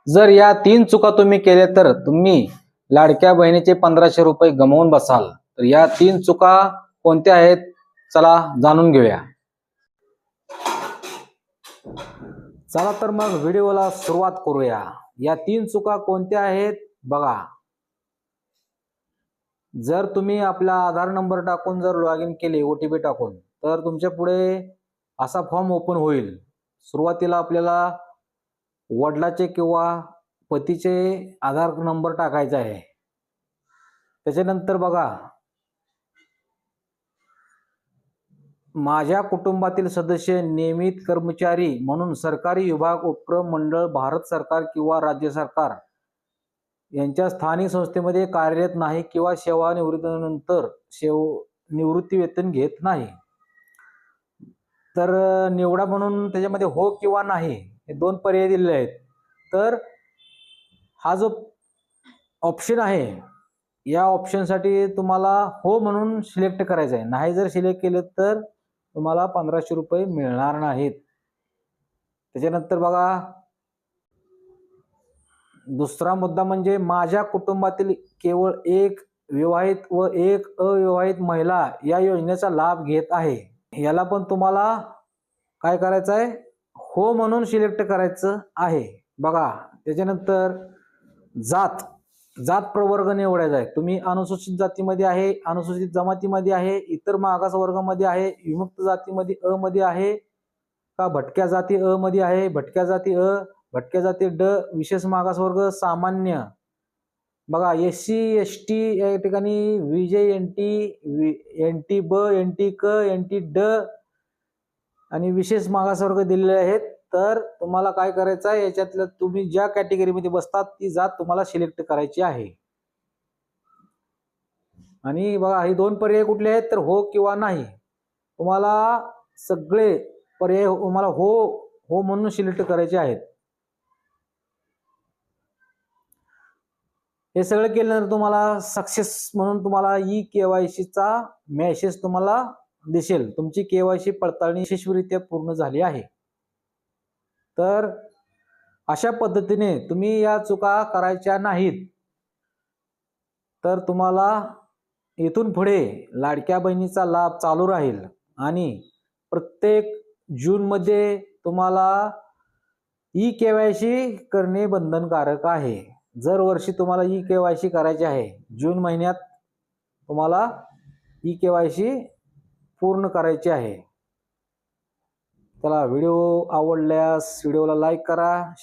जर या 3 चुका तुम्ही केल्या तर तुम्ही लाडक्या बहिणीचे 1500 रुपये गमावून बसाल। तर या 3 चुका कोणत्या आहेत, चला जाणून घेऊया। चला तर मग व्हिडिओला सुरुवात करूया। या 3 चुका कोणत्या आहेत बघा। जर तुम्ही आपला आधार नंबर टाकून जर लॉग इन केले OTP टाकून, तर तुमच्या पुढे असा फॉर्म ओपन होईल। सुरुवातीला आपल्याला वडिलाचे किंवा पतीचे आधार नंबर टाकायचा आहे। त्याच्यानंतर बघा, माझ्या कुटुंबातील सदस्य नियमित कर्मचारी म्हणून सरकारी विभाग, उपक्रम, मंडळ, भारत सरकार किंवा राज्य सरकार यांच्या स्थानिक संस्थेमध्ये कार्यरत नाही किंवा सेवानिवृत्तीनंतर निवृत्ती वेतन घेत नाही। तर निवडा म्हणून त्याच्यामध्ये हो किंवा नाही हे 2 पर्याय दिलेले आहेत। तर हा जो ऑप्शन आहे, या ऑप्शनसाठी तुम्हाला हो म्हणून सिलेक्ट करायचं आहे। नाही जर सिलेक्ट केलं तर तुम्हाला 1500 रुपये मिळणार नाहीत। त्याच्यानंतर बघा, दुसरा मुद्दा म्हणजे माझ्या कुटुंबातील केवळ एक विवाहित व एक अविवाहित महिला या योजनेचा लाभ घेत आहे। याला पण तुम्हाला काय करायचं आहे, हो म्हणून सिलेक्ट करायचं आहे बघा। त्याच्यानंतर जात प्रवर्ग निवडायचा आहे। तुम्ही अनुसूचित जातीमध्ये आहे, अनुसूचित जमातीमध्ये आहे, इतर मागास वर्गामध्ये आहे, विमुक्त जातीमध्ये अ मध्ये आहे का भटक्या जाती अ मध्ये आहे, भटक्या जाती अ, भटक्या जाती ड, विशेष मागास वर्ग सामान्य बघा। SC ST या ठिकाणी VJ NT ब, NT क, NT ड आणि विशेष मागासवर्ग दिलेले आहेत। तर तुम्हाला काय करायचं आहे, याच्यातलं तुम्ही ज्या कॅटेगरीमध्ये बसतात ती जात तुम्हाला सिलेक्ट करायची आहे। आणि बघा, हे 2 पर्याय कुठले आहेत, तर हो किंवा नाही। तुम्हाला सगळे पर्याय तुम्हाला हो म्हणून सिलेक्ट करायचे आहेत। हे सगळं केल्यानंतर तुम्हाला सक्सेस म्हणून तुम्हाला KYC चा मेसेज तुम्हाला दिसेल। तुमची KYC पडताळणी यशस्वीरित्या पूर्ण झाली आहे। तर अशा पद्धतीने तुम्ही या चुका करायच्या नाहीत। तर तुम्हाला इथून पुढे लाडक्या बहिणीचा लाभ चालू राहील आणि प्रत्येक जूनमध्ये तुम्हाला KYC करणे बंधनकारक आहे। जर वर्षी तुम्हाला KYC करायचे आहे। जून महिन्यात तुम्हाला KYC पूर्ण करायची आहे। चला, व्हिडिओ आवडल्यास व्हिडिओला लाईक करा।